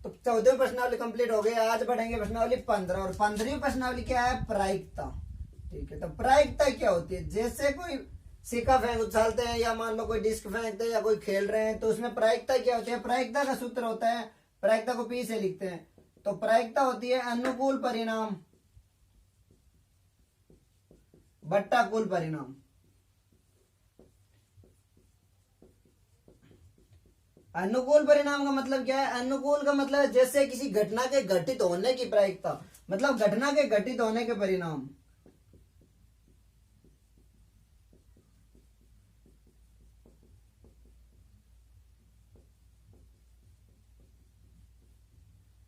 तो 14वीं प्रश्नावली कंप्लीट हो गई। आज बढ़ेंगे प्रश्नावली 15 और 15वीं प्रश्नावली क्या है, प्रायिकता। ठीक है, तो प्रायिकता क्या होती है, जैसे कोई सिक्का फेंक उछालते हैं या मान लो कोई डिस्क फेंकते हैं या कोई खेल रहे हैं, तो उसमें प्रायिकता क्या होती है, प्रायिकता का सूत्र होता है, प्रायिकता को पी से लिखते हैं। तो प्रायिकता होती है अनुकूल परिणाम बट्टा कुल परिणाम। अनुकूल परिणाम का मतलब क्या है, अनुकूल का मतलब है जैसे किसी घटना के घटित होने की प्रायिकता, मतलब घटना के घटित होने के परिणाम।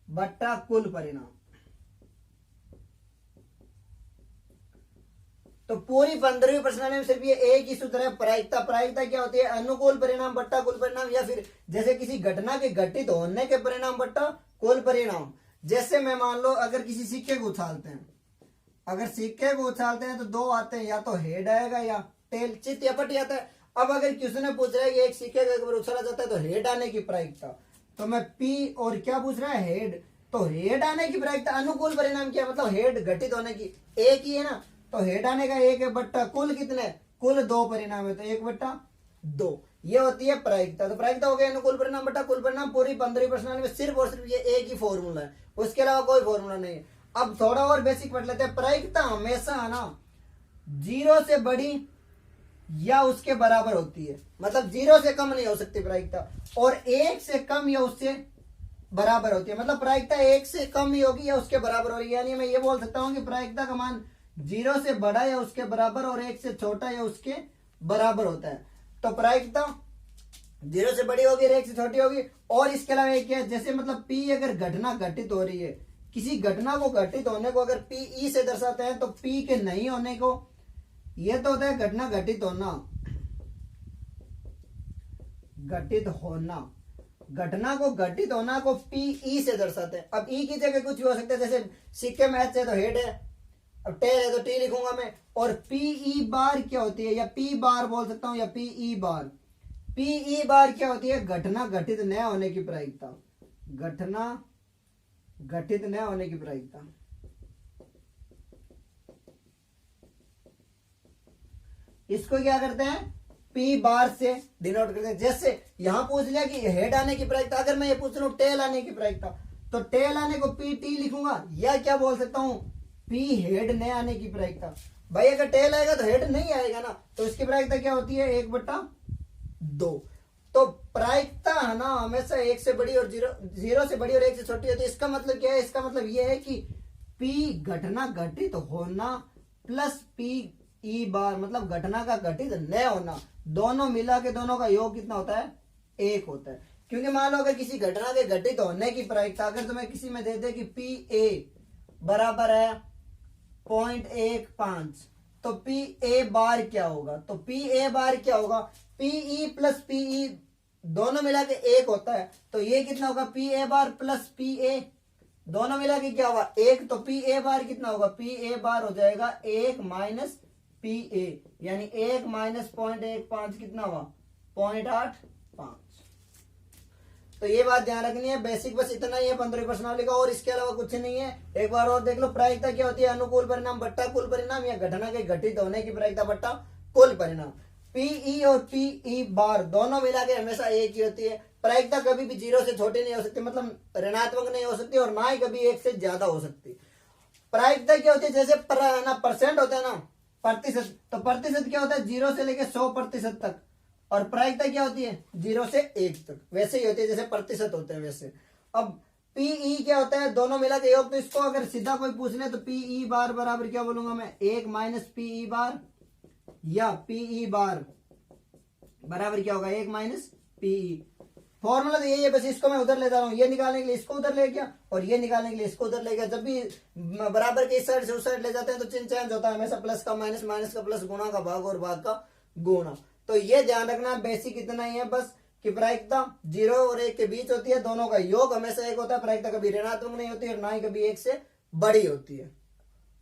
बट्टा कुल परिणाम। तो पूरी 15वीं प्रश्नावली में सिर्फ ये एक ही सूत्र है, प्रायिकता। प्रायिकता क्या होती है, अनुकूल परिणाम बट्टा कुल परिणाम, या फिर जैसे किसी घटना के घटित होने के परिणाम बट्टा कुल परिणाम। जैसे मैं मान लो अगर किसी सिक्के को उछालते हैं, अगर सिक्के को उछालते हैं तो दो आते हैं, या तो हेड आएगा या टेल, चित या पट आता है। अब अगर किसी ने पूछ रहा है कि एक सिक्के का एक बार उछाला जाता है तो हेड आने की प्रायिकता, तो मैं पी और क्या पूछ रहा है, हेड। तो हेड आने की प्रायिकता, अनुकूल परिणाम क्या मतलब हेड घटित होने की, एक ही है ना, तो हेड आने का एक है बट्टा कुल कितने, कुल दो परिणाम है तो एक बट्टा दो, ये होती है प्रायिकता। तो प्रायिकता हो गया अनुकूल परिणाम बट्टा कुल परिणाम। पूरी 15वीं प्रश्नावली में सिर्फ और सिर्फ ये एक ही फॉर्मूला है, उसके अलावा कोई फॉर्मूला नहीं है। अब थोड़ा और बेसिक पढ़ लेते हैं। प्रायिकता हमेशा है ना 0 से बड़ी या उसके बराबर होती है, मतलब 0 से कम नहीं हो सकती प्रायिकता, और 1 से कम या उससे बराबर होती है, मतलब प्रायिकता 1 से कम ही होगी या उसके बराबर होगी। यानी मैं ये बोल सकता हूं कि प्रायिकता का मान 0 से बड़ा या उसके बराबर और 1 से छोटा या उसके बराबर होता है। तो प्रायिकता 0 से बड़ी होगी और 1 से छोटी होगी। और इसके अलावा एक क्या, जैसे मतलब P अगर घटना घटित हो रही है, किसी घटना को घटित होने को अगर PE से दर्शाते हैं, तो P के नहीं होने को, यह तो होता है घटना घटित होना, घटित होना, घटना को घटित होना को PE से दर्शाते हैं। अब E की जगह कुछ भी हो सकता है, जैसे सिक्के में H है तो हेड है, अब टेल है तो टी लिखूंगा मैं। और PE बार क्या होती है, या P बार बोल सकता हूं, या PE बार। PE बार क्या होती है, घटना घटित न होने की प्रायिकता, घटना घटित न होने की प्रायिकता। इसको क्या करते हैं, P बार से डिनोट करते हैं। जैसे यहां पूछ लिया कि हेड आने की प्रायिकता, अगर मैं ये पूछ रहा हूं टेल आने की प्रायिकता, तो टेल आने को PT लिखूंगा, या क्या बोल सकता हूं, P हेड न आने की प्रायिकता। भाई अगर टेल आएगा तो हेड नहीं आएगा ना, तो इसकी प्रायिकता क्या होती है, 1/2। तो प्रायिकता है ना हमेशा 1 से बड़ी और 0 से बड़ी और 1 से छोटी होती है। इसका मतलब क्या है, इसका मतलब यह है कि P घटना घटित होना प्लस PE बार, मतलब घटना का घटित न होना, दोनों मिला के दोनों का योग कितना होता है, 1 होता है। क्योंकि मान लो अगर किसी घटना के घटित होने की प्रायिकता अगर तुम्हें किसी में दे दे कि PA बराबर है 0.15, तो PA बार क्या होगा, तो PA बार क्या होगा, PE प्लस PE दोनों मिला के 1 होता है, तो ये कितना होगा, PA बार प्लस PA दोनों मिला के क्या होगा, 1। तो PA बार कितना होगा, PA बार हो जाएगा 1 माइनस PA, यानी 1 माइनस 0.15 कितना हुआ, 0.85। तो ये बात ध्यान रखनी है, बेसिक बस इतना ही है 15वीं प्रश्नावली का, और इसके अलावा कुछ नहीं है। एक बार और देख लो, प्रायिकता क्या होती है, अनुकूल परिणाम बट्टा कुल परिणाम, या घटना के घटित होने की प्रायिकता बट्टा कुल परिणाम। PE और PE बार दोनों मिला के हमेशा एक ही होती है। प्रायिकता कभी भी 0 से छोटी नहीं हो सकती, मतलब ऋणात्मक नहीं हो सकती, और ना ही कभी 1 से ज्यादा हो सकती। प्रायिकता क्या होती है, जैसे परसेंट होता है ना, प्रतिशत, तो प्रतिशत क्या होता है 0 से लेके 100% तक, और प्रायिकता क्या होती है 0 से 1 तक, वैसे ही होती है जैसे प्रतिशत होते हैं वैसे। अब PE क्या होता है, दोनों मिला के योग। तो इसको अगर सीधा कोई पूछ ले तो PE बार बराबर क्या बोलूंगा मैं, 1 माइनस PE बार, या PE बार बराबर क्या होगा, 1 माइनस PE। फॉर्मूला तो यही है, बस इसको मैं उधर ले जा रहा हूँ, ये निकालने के लिए इसको उधर ले गया और ये निकालने के लिए इसको उधर ले गया। जब भी बराबर के इस साइड से उस साइड ले जाते हैं तो चिन्ह चेंज होता है हमेशा, प्लस का माइनस, माइनस का प्लस, गुणा का भाग और भाग का गुणा। तो ये ध्यान रखना, बेसिक इतना ही है बस कि प्रायिकता 0 और 1 के बीच होती है, दोनों का योग हमेशा 1 होता है, प्रायिकता कभी ऋणात्मक नहीं होती और ना ही कभी 1 से बड़ी होती है।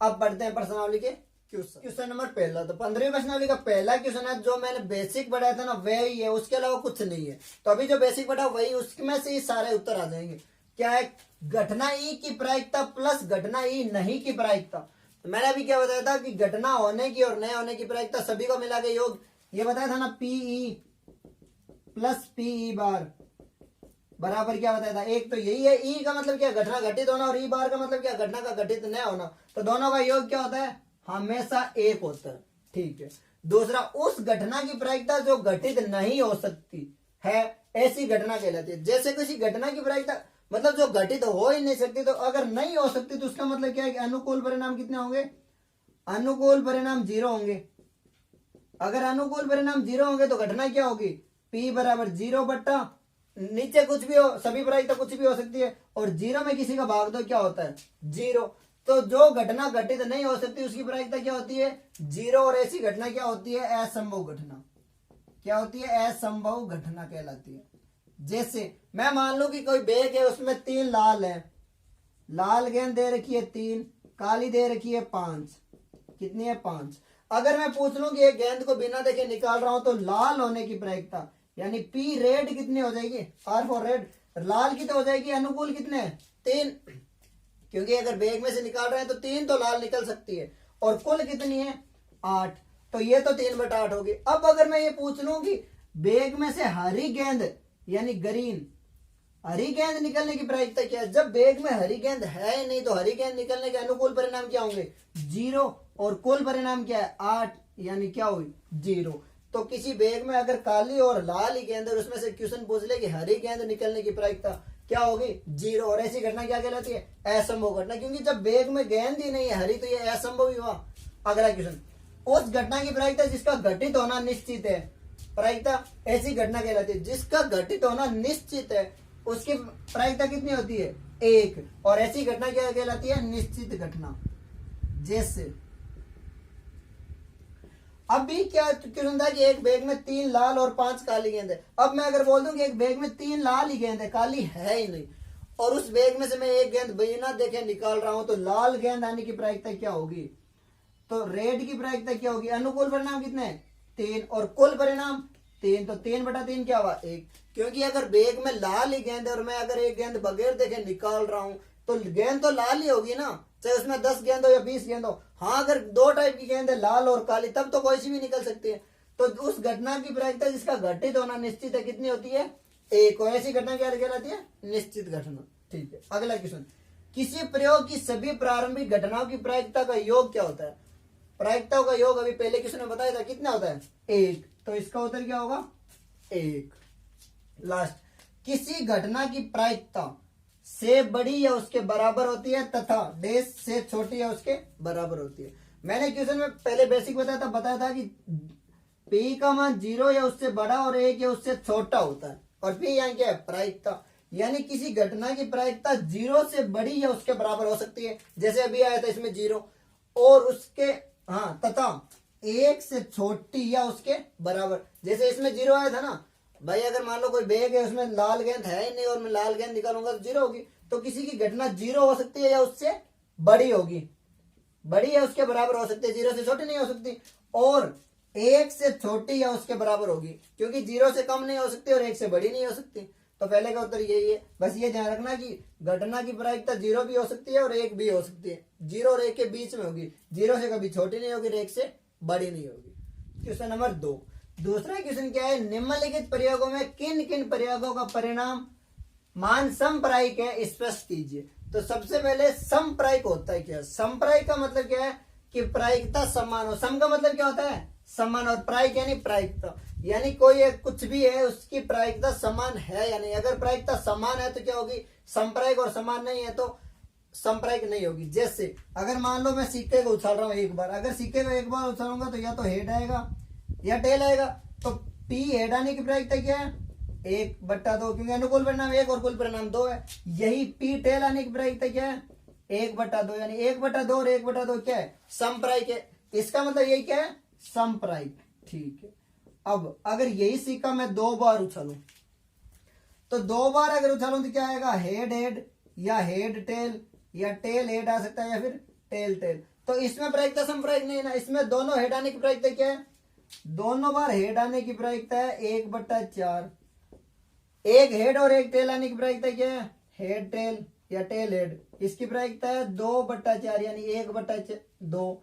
अब बढ़ते हैं प्रश्नावली के क्वेश्चन नंबर पहला। तो 15वीं प्रश्नावली का पहला क्वेश्चन है, जो मैंने बेसिक पढ़ाया था ना वही है, उसके अलावा कुछ नहीं है। तो अभी जो बेसिक पढ़ा वही, उसमें से ही सारे उत्तर आ जाएंगे। क्या है, घटना ई की प्रायिकता प्लस घटना ई नहीं की प्रायिकता। तो मैंने अभी क्या बताया था कि घटना होने की और न होने की प्रायिकता सभी को मिला के योग, ये बताया था ना, पीई प्लस पीई बार बराबर क्या बताया था, एक तो यही है, ई का मतलब क्या, घटना घटित होना, और ई बार का मतलब क्या, घटना का घटित न होना। तो दोनों का योग क्या होता है, हमेशा एक होता है। ठीक है। दूसरा, उस घटना की प्रायिकता जो घटित नहीं हो सकती है, ऐसी घटना कहलाती है। जैसे किसी घटना की प्रायिकता मतलब जो घटित हो ही नहीं सकती, तो अगर नहीं हो सकती तो उसका मतलब क्या है कि अनुकूल परिणाम कितने होंगे, अनुकूल परिणाम 0 होंगे। अगर अनुकूल परिणाम 0 होंगे तो घटना क्या होगी, P बराबर 0 बट्टा नीचे कुछ भी हो, सभी प्रायिकता कुछ भी हो सकती है, और 0 में किसी का भाग दो क्या होता है, 0। तो जो घटना घटित नहीं हो सकती उसकी प्रायिकता क्या होती है, 0। और ऐसी घटना क्या होती है, असंभव घटना। क्या होती है, असंभव घटना कहलाती है। जैसे मैं मान लूं कि कोई बैग है, उसमें 3 लाल है, लाल गेंद दे रखी है 3, काली दे रखी है 5। कितनी है, 5। अगर मैं पूछ लूं कि एक गेंद को बिना देखे निकाल रहा हूं, तो लाल होने की प्रायिकता यानी पी रेड कितनी हो जाएगी, आर फॉर रेड, लाल की तो हो जाएगी अनुकूल कितने, 3, क्योंकि अगर बैग में से निकाल रहे हैं तो 3 तो लाल निकल सकती है, और कुल कितनी है, 8। तो ये तो 3/8 होगी। अब अगर मैं ये पूछ लूं कि बैग में से हरी गेंद यानी ग्रीन, हरी गेंद निकलने की प्रायिकता क्या है, जब बैग में हरी गेंद है ही नहीं, तो हरी गेंद निकलने के अनुकूल परिणाम क्या होंगे, 0, और कुल परिणाम क्या है, 8, यानी क्या हुई, 0। तो किसी बैग में अगर काली और लाल ही गेंद है, उसमें से क्वेश्चन पूछ ले कि हरी गेंद निकलने की प्रायिकता क्या होगी, 0। और ऐसी घटना क्या कहलाती है, असंभव घटना, क्योंकि जब बैग में गेंद ही नहीं है हरी, तो ये असंभव ही हुआ। अगला क्वेश्चन, उस घटना की प्रायिकता जिसका घटित होना निश्चित है, प्रायिकता ऐसी घटना कहलाती है जिसका घटित होना निश्चित है, उसकी प्रायिकता कितनी होती है, 1। और ऐसी घटना क्या कहलाती है, निश्चित घटना। जैसे अब भी क्या क्वेश्चन था कि एक बैग में 3 लाल और 5 काली गेंद है। अब मैं अगर बोल दूं कि एक बैग में 3 लाल ही गेंद है, काली है ही नहीं, और उस बैग में से मैं एक गेंद बिना देखे निकाल रहा हूं, तो लाल गेंद आने की प्रायिकता क्या होगी, तो रेड की प्रायिकता क्या होगी, अनुकूल परिणाम कितने, 3, और कुल परिणाम 3, तो 3/3 क्या हुआ, 1। क्योंकि अगर बैग में लाल ही गेंद है और मैं अगर एक गेंद बगैर देखे निकाल रहा हूं, तो गेंद तो लाल ही होगी ना, चाहे उसमें 10 गेंद हो या 20 गेंद हो। हाँ, अगर 2 टाइप की गेंद है, लाल और काली, तब तो कोई सी भी निकल सकती है। तो उस घटना की प्रायिकता जिसका घटित होना निश्चित है कितनी होती है, 1। और ऐसी घटना क्या कहलाती है, निश्चित घटना। ठीक है। अगला क्वेश्चन, किसी प्रयोग की सभी प्रारंभिक घटनाओं की प्रायिकता का योग क्या होता है, प्रायिकताओं का योग अभी पहले क्वेश्चन में बताया था, कितना होता है, 1। तो इसका उत्तर क्या होगा, 1। लास्ट, किसी घटना की प्रायिकता से बड़ी या उसके बराबर होती है तथा डेश से छोटी या उसके बराबर होती है। मैंने क्वेश्चन में पहले बेसिक बताया था कि पी का मान 0 या उससे बड़ा और 1 या उससे छोटा होता है, और पी यहाँ क्या है, प्रायिकता, यानी किसी घटना की प्रायिकता 0 से बड़ी या उसके बराबर हो सकती है। जैसे अभी आया था इसमें 0 और उसके तथा 1 से छोटी या उसके बराबर। जैसे इसमें 0 आया था ना भाई, अगर मान लो कोई बैग है उसमें लाल गेंद है ही नहीं और मैं लाल गेंद निकालूंगा तो 0 होगी। तो किसी की घटना 0 हो सकती है या उससे बड़ी होगी, बड़ी या उसके बराबर हो सकती है, 0 से छोटी नहीं हो सकती, और 1 से छोटी या उसके बराबर होगी, क्योंकि 0 से कम नहीं हो सकती और 1 से बड़ी नहीं हो सकती। तो पहले का उत्तर यही है। बस ये ध्यान रखना कि घटना की प्रायिकता 0 भी हो सकती है और 1 भी हो सकती है, 0 और 1 के बीच में होगी, 0 से कभी छोटी नहीं होगी, 1 से बड़ी नहीं होगी। क्वेश्चन नंबर 2, दूसरा क्वेश्चन क्या है, निम्नलिखित प्रयोगों में किन किन प्रयोगों का परिणाम मान समप्रायिक है, स्पष्ट कीजिए। तो सबसे पहले समप्रायिक होता है क्या, समप्रायिक का मतलब क्या है कि प्रायिकता समान हो। सम का मतलब क्या होता है, समान, और प्रायिक यानी प्रायिकता, यानी कोई एक कुछ भी है उसकी प्रायिकता समान है या नहीं। अगर प्रायिकता समान है तो क्या होगी, समप्रायिक, और समान नहीं है तो समप्रायिक नहीं होगी। जैसे अगर मान लो मैं सिक्के को उछाल रहा हूं एक बार, अगर सिक्के को एक बार उछालूंगा तो या तो हेड आएगा या टेल आएगा। तो पी हेड आने की प्रायिकता क्या है, 1/2, क्योंकि अनुकूल परिणाम 1 और कुल परिणाम 2 है। यही पी टेल आने की प्रायिकता क्या है, 1/2, यानी 1/2 और 1/2 क्या है, समप्रायिक है। इसका मतलब यही क्या है, समप्रायिक। ठीक है। अब अगर यही सिक्का मैं 2 बार उछालूं, तो 2 बार अगर उछालूं तो क्या आएगा, हेड हेड या हेड टेल या टेल हेड आ सकता है या फिर टेल टेल। तो इसमें प्रायिकता समप्रायिक नहीं है ना, इसमें दोनों हेड आने की प्रायिकता क्या है, दोनों बार हेड आने की प्रायिकता है 1/4। एक हेड और एक टेल आने की प्रायिकता क्या है, हेड टेल या टेल हेड, इसकी प्रायिकता है 2/4 यानी 1/2,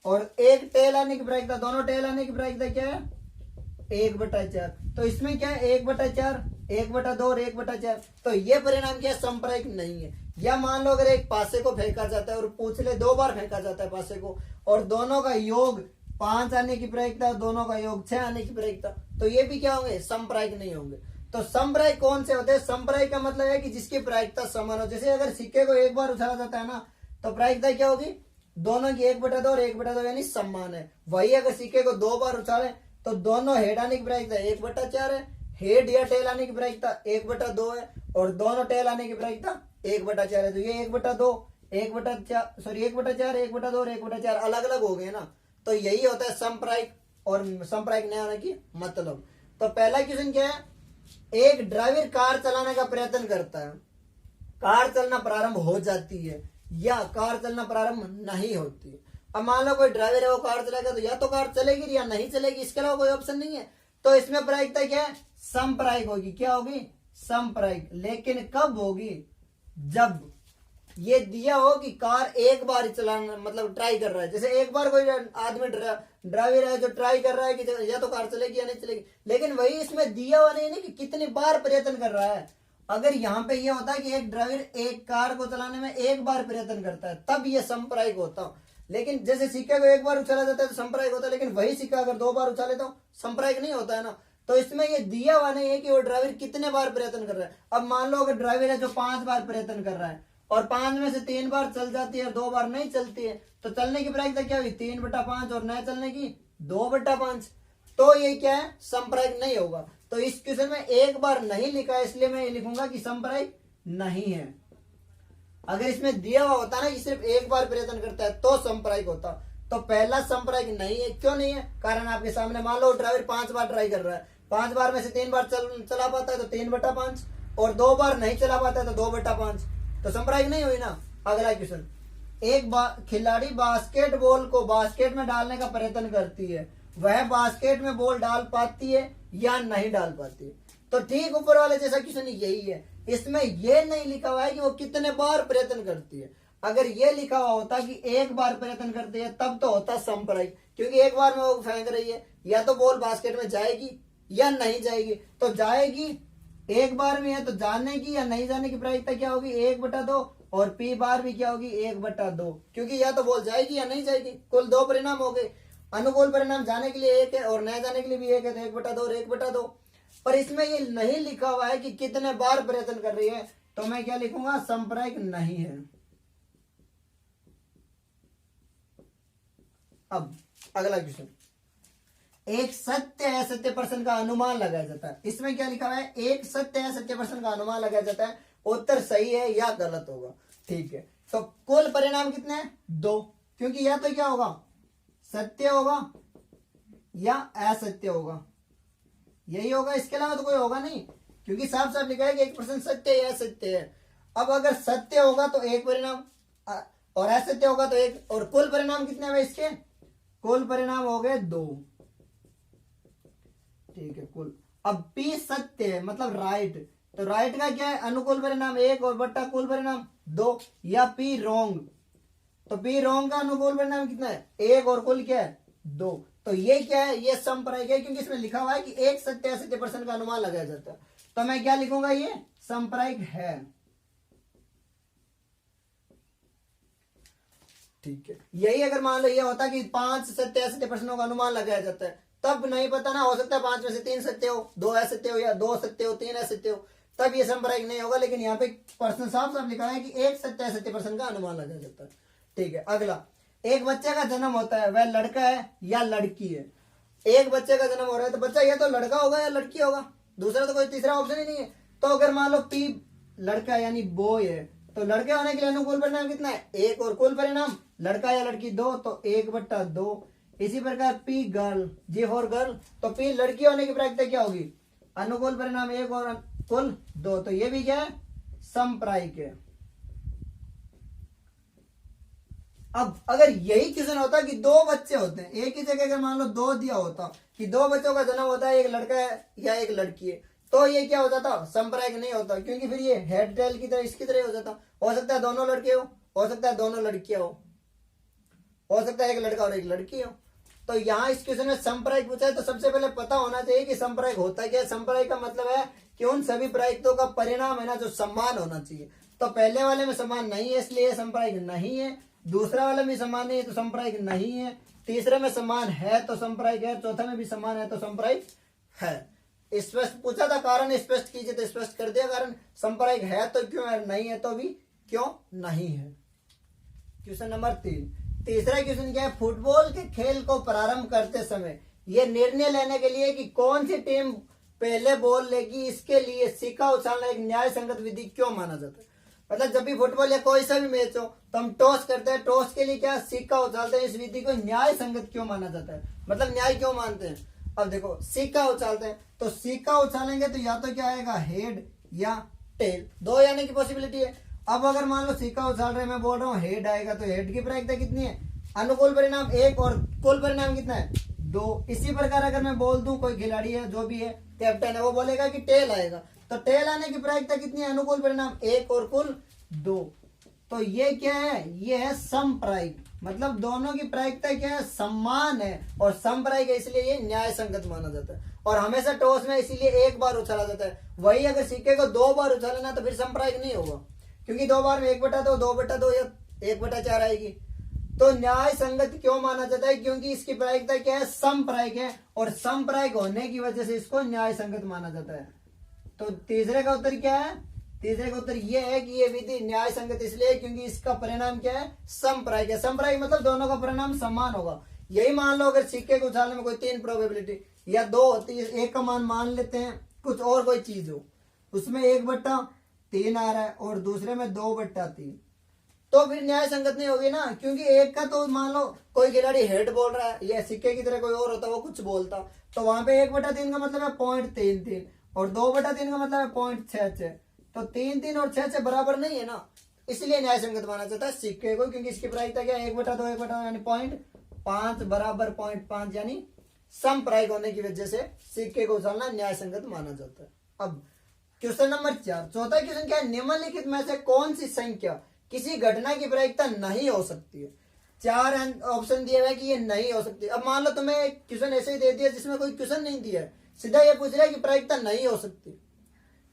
और एक टेल आने की प्रायिकता, दोनों टेल आने की प्रायिकता क्या है 1/4। तो इसमें क्या है 1/4, 1/2 और 1/4। तो ये परिणाम क्या है समप्रायिक नहीं है। या मान लो अगर एक पासे को फेंका जाता है और पूछ ले 2 बार फेंका जाता है पासे को, और दोनों का योग 5 आने की प्रायिकता, दोनों का योग 6 आने की प्रायिकता, तो ये भी क्या होंगे समप्रायिक नहीं होंगे। तो समप्रायिक कौन से होते हैं? समप्रायिक का मतलब है कि जिसकी प्रायिकता समान हो। जैसे अगर सिक्के को एक बार उछाला जाता है ना, तो प्रायिकता क्या होगी दोनों की 1/2 और 1/2 यानी समान है। वही अगर सिक्के को 2 बार उछाले तो दोनों हेड आने की प्रायिकता 1/4 है, हेड या टेल आने की प्रायिकता 1/2 है, और दोनों टेल आने की प्रायिकता 1/4 है। तो ये 1/2, 1/4 सॉरी 1/4, 1/2 और 1/4 अलग अलग हो गए ना। तो यही होता है समप्रायिक और समप्रायिक नहीं होने की मतलब। तो पहला क्वेश्चन क्या है, एक ड्राइवर कार चलाने का प्रयत्न करता है, कार चलना प्रारंभ हो जाती है या कार चलना प्रारंभ नहीं होती है। अब मान लो कोई ड्राइवर है वो कार चलाएगा, तो या तो कार चलेगी या नहीं चलेगी, इसके अलावा कोई ऑप्शन नहीं है। तो इसमें प्रायिकता क्या है समप्रायिक होगी। क्या होगी समप्रायिक। लेकिन कब होगी? जब ये दिया हो कि कार एक बार चलाना मतलब ट्राई कर रहा है। जैसे एक बार कोई आदमी ड्राइवर है जो ट्राई कर रहा है कि या तो कार चलेगी या नहीं चलेगी, लेकिन वही इसमें दिया हुआ नहीं कि कितनी बार प्रयत्न कर रहा है। अगर यहाँ पे ये होता है कि एक ड्राइवर एक कार को चलाने में एक बार प्रयत्न करता है, तब ये समप्रायिक होता। लेकिन जैसे सिक्के को एक बार उछाला जाता है तो समप्रायिक होता है, लेकिन वही सिक्का अगर 2 बार उछाले तो समप्रायिक नहीं होता है ना। तो इसमें ये दिया हुआ नहीं है कि वो ड्राइवर कितने बार प्रयत्न कर रहा है। अब मान लो अगर ड्राइवर है जो 5 बार प्रयत्न कर रहा है और 5 में से 3 बार चल जाती है और 2 बार नहीं चलती है, तो चलने की प्रायिकता क्या हुई 3/5 और न चलने की 2/5। तो ये क्या है समप्रायिक नहीं होगा। तो इस क्वेश्चन में एक बार नहीं लिखा है, इसलिए मैं ये लिखूंगा कि समप्रायिक नहीं है। अगर इसमें दिया हुआ होता ना कि सिर्फ एक बार प्रयत्न करता है तो समप्रायिक होता। तो पहला समप्रायिक नहीं है। क्यों नहीं है? कारण आपके सामने। मान लो ड्राइवर 5 बार ट्राई कर रहा है, 5 बार में से 3 बार चला पाता है तो 3/5, और 2 बार नहीं चला पाता है तो 2/5, तो समप्रायिक नहीं हुई ना। अगला क्वेश्चन, एक खिलाड़ी बास्केटबॉल को बास्केट में डालने का प्रयत्न करती है, वह बास्केट में बॉल डाल पाती है या नहीं डाल पाती है। तो ठीक ऊपर वाले जैसा क्वेश्चन यही है। इसमें ये नहीं लिखा हुआ है कि वो कितने बार प्रयत्न करती है। अगर ये लिखा हुआ होता कि एक बार प्रयत्न करती है तब तो होता समप्रायिक, क्योंकि एक बार में वो फेंक रही है, या तो बॉल बास्केट में जाएगी या नहीं जाएगी। तो जाएगी एक बार में है तो जाने की या नहीं जाने की प्रायिकता क्या होगी 1/2, और पी बार भी क्या होगी 1/2, क्योंकि या तो बॉल जाएगी या नहीं जाएगी। कुल 2 परिणाम हो गए। अनुकूल परिणाम जाने के लिए 1 है और न जाने के लिए भी 1 है, तो 1/2 और 1/2। पर इसमें ये नहीं लिखा हुआ है कि कितने बार प्रयत्न कर रही है, तो मैं क्या लिखूंगा समप्रायिक नहीं है। अब अगला क्वेश्चन, एक सत्य असत्य प्रश्न का अनुमान लगाया जाता है। इसमें क्या लिखा हुआ है एक सत्य असत्य प्रश्न का अनुमान लगाया जाता है, उत्तर सही है या गलत होगा। ठीक है, तो कुल परिणाम कितने हैं 2, क्योंकि या तो क्या होगा सत्य होगा या असत्य होगा, यही होगा, इसके अलावा तो कोई होगा नहीं, क्योंकि साफ साफ लिखा है कि एक प्रश्न सत्य या असत्य है। अब अगर सत्य होगा तो एक परिणाम और असत्य होगा तो एक, और कुल परिणाम कितने हुए इसके? कुल परिणाम हो गए 2। ठीक है कुल। अब पी सत्य है मतलब राइट, तो राइट का क्या है अनुकूल परिणाम 1 और बट्टा कुल परिणाम 2, या पी रोंग, तो पी रोंग का अनुकूल परिणाम कितना है 1 और कुल क्या है 2। तो ये क्या है ये समप्रायिक है, क्योंकि इसमें लिखा हुआ है कि एक सत्य असत्य प्रश्न का अनुमान लगाया जाता है। तो मैं क्या लिखूंगा ये समप्रायिक है। ठीक है, यही अगर मान लो ये होता कि 5 सत्य असत्य प्रश्नों का अनुमान लगाया जाता है, तब नहीं पता ना, हो सकता है 5 में से 3 सत्य हो, 2 असत्य हो, या 2 सत्य हो 3 असत्य हो, तब ये समप्रायिक नहीं होगा। लेकिन यहाँ पे प्रश्न साफ साफ लिखा है कि एक सत्य असत्य प्रश्न का अनुमान लगाया जाता है। ठीक है, अगला, एक बच्चे का जन्म होता है, वह लड़का है या लड़की है। एक बच्चे का जन्म हो रहा है तो बच्चा या तो लड़का होगा या लड़की होगा, दूसरा तो कोई तीसरा ऑप्शन ही नहीं है। तो अगर मान लो पी लड़का यानी बॉय है, तो लड़के होने के लिए अनुकूल परिणाम कितना है 1, और कुल परिणाम लड़का या लड़की 2, तो 1/2। इसी प्रकार P girl, G for girl, तो पी लड़की होने की प्रायिकता क्या होगी अनुकूल परिणाम 1 और कुल 2, तो ये भी क्या है समप्रायिक है। अब अगर यही क्वेश्चन होता कि 2 बच्चे होते हैं, एक ही जगह अगर मान लो 2 दिया होता कि 2 बच्चों का जन्म होता है, एक लड़का है या एक लड़की है, तो ये क्या हो जाता, संप्रायिक नहीं होता, क्योंकि फिर ये हेड टेल की तरह इसकी तरह हो जाता। हो सकता है दोनों लड़के हो सकता है दोनों लड़कियां हो सकता है एक लड़का और एक लड़की हो। तो यहाँ इस क्वेश्चन में संप्रायिक पूछा है, तो सबसे पहले पता होना चाहिए कि संप्रायिक होता क्या है। संप्रायिक का मतलब है कि उन सभी प्रायिकतों का परिणाम है ना जो समान होना चाहिए। तो पहले वाले में समान नहीं है इसलिए संप्रायिक नहीं है, दूसरा वाले में समान नहीं है तो संप्रायिक नहीं है, तीसरे में समान है तो संप्रायिक है, चौथे में भी समान है तो संप्रायिक है। स्पष्ट पूछा था, कारण स्पष्ट कीजिए, तो स्पष्ट कर दिया कारण। संप्रायिक है तो क्यों है, नहीं है तो भी क्यों नहीं है। क्वेश्चन नंबर 3, तीसरा क्वेश्चन क्या है, फुटबॉल के खेल को प्रारंभ करते समय यह निर्णय लेने के लिए कि कौन सी टीम पहले बॉल लेगी, इसके लिए सिक्का उछालना एक न्याय संगत विधि क्यों माना जाता है। मतलब जब भी फुटबॉल या कोई सा भी मैच हो तो हम टॉस करते हैं, टॉस के लिए क्या सिक्का उछालते हैं, इस विधि को न्याय संगत क्यों माना जाता है, मतलब न्याय क्यों मानते हैं। अब देखो सिक्का उछालते हैं तो सिक्का उछालेंगे तो या तो क्या आएगा हेड या टेल, दो आने की पॉसिबिलिटी है। अब अगर मान लो सिक्का उछाल रहे हैं, मैं बोल रहा हूँ हेड आएगा, तो हेड की प्रायिकता कितनी है, अनुकूल परिणाम 1 और कुल परिणाम कितना है 2। इसी प्रकार अगर मैं बोल दूं कोई खिलाड़ी है जो भी है कैप्टन है, वो बोलेगा कि टेल आएगा, तो टेल आने की प्रायिकता कितनी है, अनुकूल परिणाम 1 और कुल 2। तो ये क्या है, ये है समप्रायिक, मतलब दोनों की प्रायिकता क्या है, समान है और समप्रायिक है, इसलिए ये न्याय संगत माना जाता है। और हमेशा टॉस में इसीलिए एक बार उछाला जाता है, वही अगर सिक्के को 2 बार उछाले ना तो फिर समप्रायिक नहीं होगा, क्योंकि 2 बार में 1/2, 2/2 या 1/4 आएगी। तो न्याय संगत क्यों माना जाता है, क्योंकि इसकी प्रायिकता क्या है, समप्रायिक है, और समप्रायिक होने की वजह से इसको न्याय संगत माना जाता है। तो तीसरे का उत्तर क्या है, तीसरे का उत्तर यह है कि ये विधि न्याय संगत इसलिए क्योंकि इसका परिणाम क्या है, समप्रायिक है। समप्रायिक मतलब दोनों का परिणाम समान होगा। यही मान लो अगर सिक्के को उछालने में कोई 3 प्रोबेबिलिटी या 2 होती है, एक का मान मान लेते हैं, कुछ और कोई चीज हो, उसमें 1/3 आ रहा है और दूसरे में 2/3, तो फिर न्याय संगत नहीं होगी ना, क्योंकि एक का तो मान लो कोई खिलाड़ी हेड बोल रहा है या सिक्के की तरह कोई और होता वो कुछ बोलता, तो वहां पे 1/3 का मतलब है 0.33 और 2/3 का मतलब है 0.66, तो 3 और 6 बराबर नहीं है ना, इसलिए न्याय संगत माना जाता है सिक्के को, क्योंकि इसकी प्रायिकता क्या है 1/2 यानी 0.5 बराबर 0.5, यानी समप्रायिक होने की वजह से सिक्के को उछालना न्याय संगत माना जाता है। अब क्वेश्चन नंबर 4, चौथा क्वेश्चन क्या है, निम्नलिखित में से कौन सी संख्या किसी घटना की प्रायिकता नहीं हो सकती है। 4 ऑप्शन दिए हुए हैं कि ये नहीं हो सकती। अब मान लो तुम्हें एक क्वेश्चन ऐसे ही दे दिया जिसमें कोई क्वेश्चन नहीं दिया है, सीधा ये पूछ रहा है कि प्रायिकता नहीं हो सकती,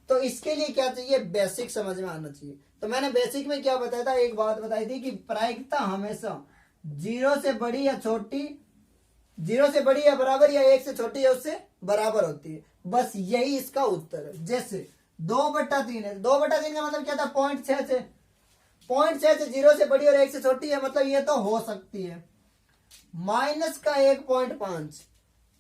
तो इसके लिए क्या चाहिए, बेसिक समझ में आना चाहिए। तो मैंने बेसिक में क्या बताया था, एक बात बताई थी कि प्रायिकता हमेशा 0 से बड़ी या छोटी, 0 से बड़ी या बराबर, या 1 से छोटी या उससे बराबर होती है, बस यही इसका उत्तर है। जैसे 2/3 है, 2/3 का मतलब क्या था 0.66, 0.6 से 0 से बड़ी और 1 से छोटी है, मतलब ये तो हो सकती है। माइनस का 1.5,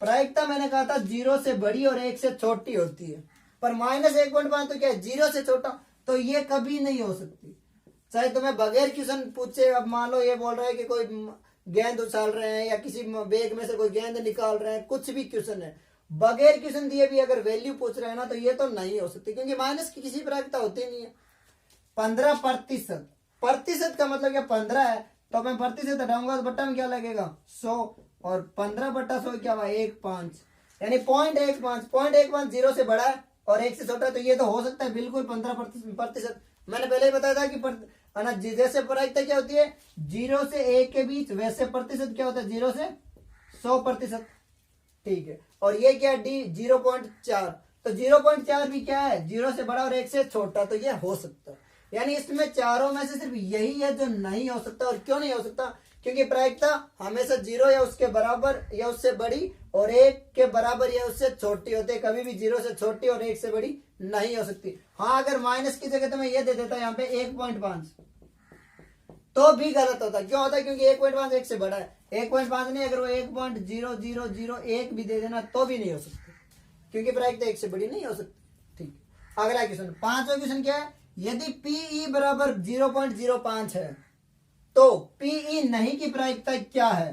प्रायिकता मैंने कहा था 0 से बड़ी और 1 से छोटी होती है, पर माइनस 1.5 तो क्या है 0 से छोटा, तो ये कभी नहीं हो सकती, चाहे तुम्हें बगैर क्वेश्चन पूछे। अब मान लो ये बोल रहा है कि कोई गेंद उछाल रहे हैं या किसी बैग में से कोई गेंद निकाल रहे हैं, कुछ भी क्वेश्चन है, बगैर क्वेश्चन दिए भी अगर वैल्यू पूछ रहे हैं ना, तो ये तो नहीं हो सकती, क्योंकि माइनस की किसी प्रायिकता होती नहीं है। 15%, प्रतिशत का मतलब क्या 15 है, तो मैं प्रतिशत हटाऊंगा तो बट्टा में क्या लगेगा 100, और 15/100 क्या हुआ 1.5, यानी 0.15, 0.15 0 से बड़ा है और 1 से छोटा है, तो ये तो हो सकता है बिल्कुल 15%। मैंने पहले ही बताया था कि जैसे प्रायिकता क्या होती है 0 से 1 के बीच, वैसे प्रतिशत क्या होता है 0 से 100%, ठीक है। और ये क्या डी 0.4, तो 0.4 भी क्या है 0 से बड़ा और 1 से छोटा, तो ये हो सकता है। यानी इसमें चारों में से सिर्फ यही है जो नहीं हो सकता। और क्यों नहीं हो सकता, क्योंकि प्रायिकता हमेशा 0 या उसके बराबर या उससे बड़ी और 1 के बराबर या उससे छोटी होती है, कभी भी 0 से छोटी और 1 से बड़ी नहीं हो सकती। हाँ, अगर माइनस की जगह तो मैं ये दे देता यहाँ पे 1.5, तो भी गलत होता। क्यों होता है, क्योंकि 1.5 1 से बड़ा है, 1.5 नहीं, अगर वो 1.0001 भी दे देना तो भी नहीं हो सकती, क्योंकि प्रायिकता 1 से बड़ी नहीं हो सकती। ठीक, अगला क्वेश्चन, 5वां क्वेश्चन क्या है, यदि PE बराबर 0.05 है तो PE नहीं की प्रायिकता क्या है।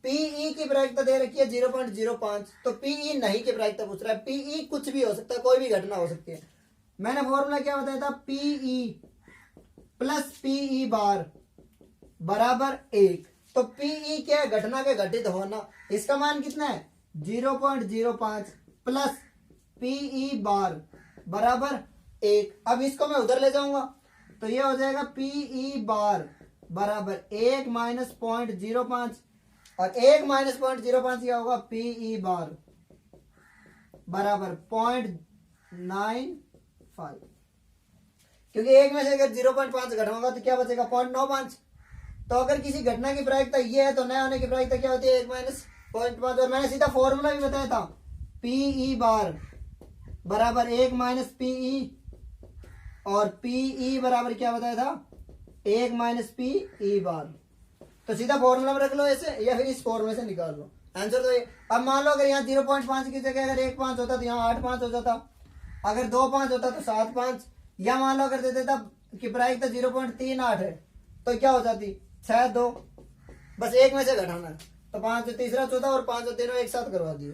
PE की प्रायिकता दे रखी है 0.05, तो PE नहीं की प्रायिकता पूछ रहा है। PE कुछ भी हो सकता है, कोई भी घटना हो सकती है। मैंने फॉर्मूला क्या बताया था, PE प्लस PE बार बराबर 1, तो PE क्या है, घटना के घटित होना, इसका मान कितना है 0.05 प्लस पीई बार बराबर 1। अब इसको मैं उधर ले जाऊंगा तो ये हो जाएगा पीई बार बराबर 1 माइनस 0.05 और 1 माइनस 0.05 क्या होगा पीई बार बराबर 0.95 क्योंकि एक में से अगर 0.5 घटाऊंगा तो क्या बचेगा 0.95। तो अगर किसी घटना की प्रायिकता ये है तो नए होने की प्रायिकता क्या होती है 1 माइनस 0.5। और मैंने सीधा फॉर्मूला भी बताया था पीई बार बराबर 1 माइनस पीई और पीई बराबर क्या बताया था 1 माइनस पीई बार। तो सीधा फॉर्मूला में रख लो ऐसे या फिर इस फॉर्मूले से निकाल लो आंसर। तो ये अब मान लो अगर यहाँ 0.5 की जगह अगर 1.5 होता तो यहाँ 8.5 हो जाता, अगर 2.5 होता तो 7.5, या मान लो अगर दे देता कि प्रायिकता 0.38 है तो क्या हो जाती 6.2। बस एक में से घटाना है तो 5 तीसरा चौथा और 5 और तीनों एक साथ करवा दिए।